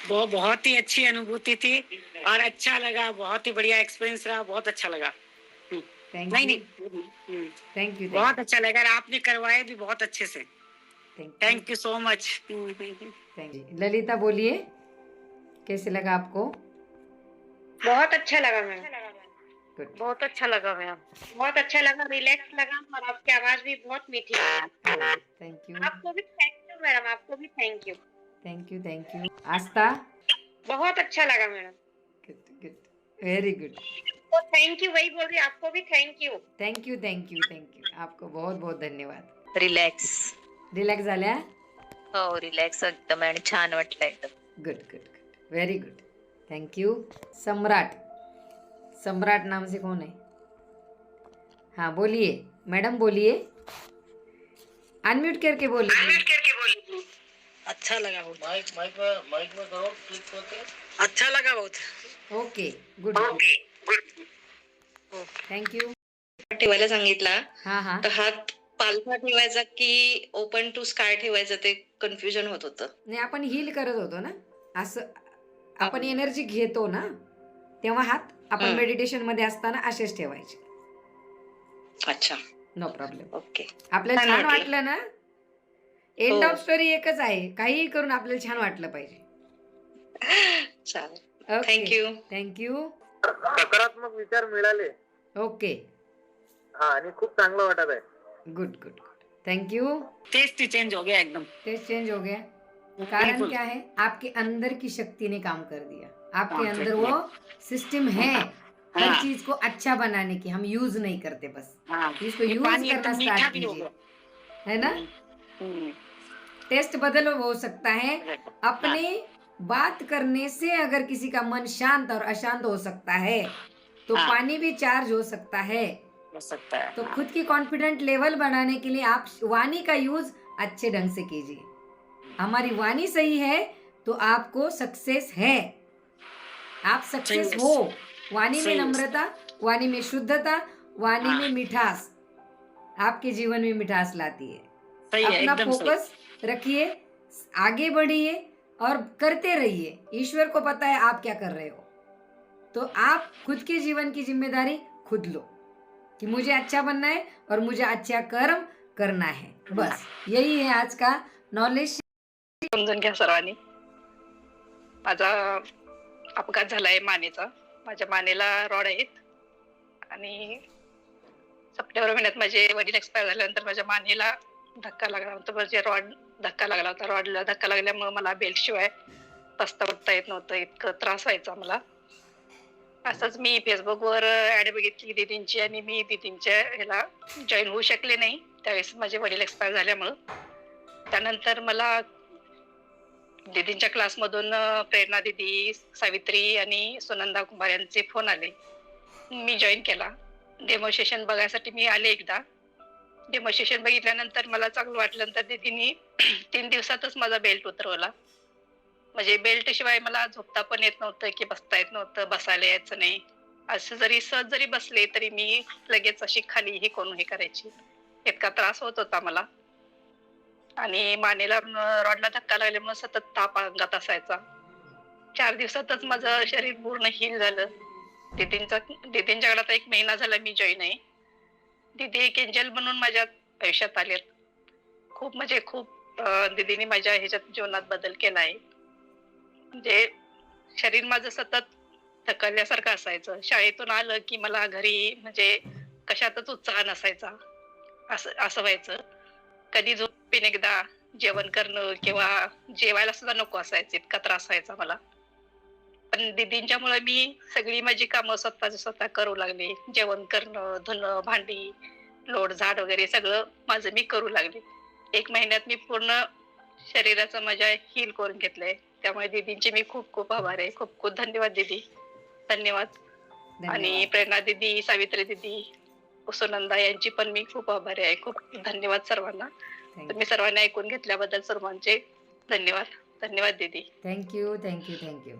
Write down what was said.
वो बहुत ही अच्छी अनुभूति थी और अच्छा लगा, बहुत ही बढ़िया एक्सपीरियंस रहा, बहुत अच्छा लगा। थैंक नहीं यू। नहीं। Thank you. बहुत अच्छा लगा और आपने करवाया भी बहुत अच्छे से। Thank you. Thank you so much. Thank you. Lalita बोलिए, कैसे लगा आपको? बहुत अच्छा लगा मैम। गुड। बहुत अच्छा लगा मैम। बहुत अच्छा लगा, रिलैक्स लगा और आपकी आवाज भी बहुत मीठी है। Thank you. आपको भी थैंक यू मैडम, आपको भी thank you. Thank you. Thank you. Astha? बहुत अच्छा लगा madam. Good good, very good. तो थैंक यू वही बोल रही, आपको भी thank you. Thank you, thank you, thank you. आपको बहुत बहुत धन्यवाद. रिलॅक्स. रिलॅक्स झाल्या? हो, रिलॅक्स एकदम आणि छान वाटलं एकदम. Good good good, very good. Thank you. Samrat, Samrat नाम से कौन है? हाँ बोलिए मैडम, बोलिए, अनम्यूट करके बोलिए. अच्छा लगा बहुत। माइक में करो, क्लिक करके। अच्छा लगा बहुत। Okay, good good, thank you. ठेवायला सांगितला हां हां. तर हात पालथा ठेवायचा की ओपन टू स्काय ठेवायचं ते कन्फ्युजन होत होतं. नाही, आपण हील करत होतो ना, असं आपण एनर्जी घेतो ना, तेव्हा हात आपण मेडिटेशन मध्ये असताना असेच ठेवायचे. अच्छा, नो प्रॉब्लेम. ओके. आपल्याला छान छान वाटलं. वाटलं ना, एंड हो. ऑफ स्टोरी एकच आहे, काहीही करून आपल्याला छान वाटलं पाहिजे. चालेल. Okay, thank you. थँक्यू. सकारात्मक विचार मिळाले. ओके, हा, आणि खूप चांगलं वाटत आहे. Good good good, thank you. Taste ही चेंज हो गया एकदम। टेस्ट चेंज हो गया. कारण बिल्कुल। क्या है, आपके अंदर की शक्ति ने काम कर दिया. आपके हाँ, अंदर वो सिस्टम है हर हाँ। चीज को अच्छा बनाने की. हम यूज नहीं करते, बस हाँ, इसको ये यूज पानी करना एकदम मीठा स्टार्ट भी हो कीजिए, गया। है ना. हम्म। टेस्ट बदल हो सकता है. हाँ, अपने बात करने से अगर किसी का मन शांत और अशांत हो सकता है, तो हाँ। पानी भी चार्ज हो सकता है. हो सकता है। तो हाँ। खुद की कॉन्फिडेंट लेवल बढ़ाने के लिए आप वाणी का यूज अच्छे ढंग से कीजिए. हमारी वाणी सही है तो आपको सक्सेस है. आप सक्सेस सही है। हो. वाणी में सही है। नम्रता, वाणी में शुद्धता, वाणी हाँ। में मिठास आपके जीवन में मिठास लाती है. सही है, अपना एकदम सही। फोकस रखिए, आगे बढ़िए और करते रहिए. ईश्वर को पता है आप क्या कर रहे हो, तो आप खुद के जीवन की जिम्मेदारी खुद लो कि मुझे अच्छा बनना है और मुझे अच्छा कर्म करना है. बस यही है आज का नॉलेज. समजून घ्या सर्वांनी. माझा अपघात झालाय मानेचा. माझ्या मानेला रॉड आहेत आणि सप्टेंबर महिन्यात माझे वडील एक्सपायर झाल्यानंतर माझ्या मानेला धक्का लागला होता. म्हणजे धक्का लागला होता. रॉडला धक्का लागल्यामुळे मला बेल्ट शिवाय बसता उठता येत नव्हतं. इतकं त्रास व्हायचा मला. असंच मी फेसबुकवर ऍड बघितली दीदींची आणि मी दीदींच्या ह्याला जॉईन होऊ शकले नाही त्यावेळेस माझे वडील एक्सपायर झाल्यामुळं. त्यानंतर मला दीदींच्या क्लासमधून प्रेरणा दीदी, सावित्री आणि सुनंदा कुंभार यांचे फोन आले. मी जॉईन केला. डेमॉन्स्ट्रेशन बघायसाठी मी आले एकदा. डेमॉन्स्ट्रेशन बघितल्यानंतर मला चांगलं वाटल्यानंतर दीदींनी 3 दिवसातच माझा बेल्ट उतरवला. म्हणजे बेल्ट शिवाय मला झोपता पण येत नव्हतं की बसता येत नव्हतं, बसायला यायचं नाही. असं जरी सहज जरी बसले तरी मी लगेच अशी खाली हे करून हे करायची. इतका त्रास होत होता मला. आणि मानेला रॉडला धक्का लागल्यामुळे सतत ताप अंगात असायचा. 4 दिवसातच माझं शरीर पूर्ण हील झालं. दीदींच्याकडे आता 1 महिना झाला मी जॉईन आहे. दीदी एक एंजल म्हणून माझ्या आयुष्यात आलेत. खूप म्हणजे खूप दीदीने माझ्या ह्याच्यात जीवनात बदल केला आहे. म्हणजे शरीर माझं सतत थकल्यासारखं असायचं. शाळेतून आलं की मला घरी म्हणजे कशातच उत्साह नसायचा. असं व्हायचं. कधी झोपेन एकदा, जेवण करणं किंवा जेवायला सुद्धा नको असायचं, इतका त्रास व्हायचा मला. पण दीदींच्यामुळे मी सगळी माझी कामं स्वतः करू लागले. जेवण करणं, धुणं, भांडी, लोट झाड वगैरे सगळं माझं मी करू लागले. 1 महिन्यात मी पूर्ण शरीराचं माझ्या हील करून घेतलंय. त्यामुळे दीदींचे मी खूप खूप आभार आहे. खूप खूप धन्यवाद दीदी. धन्यवाद. आणि प्रेरणा दीदी, सावित्री दीदी, सुनंदा यांची पण मी खूप आभारी आहे. खूप धन्यवाद सर्वांना. तुम्ही सर्वांनी ऐकून घेतल्याबद्दल सर्वांचे धन्यवाद. धन्यवाद दीदी. Thank you, thank you, thank you.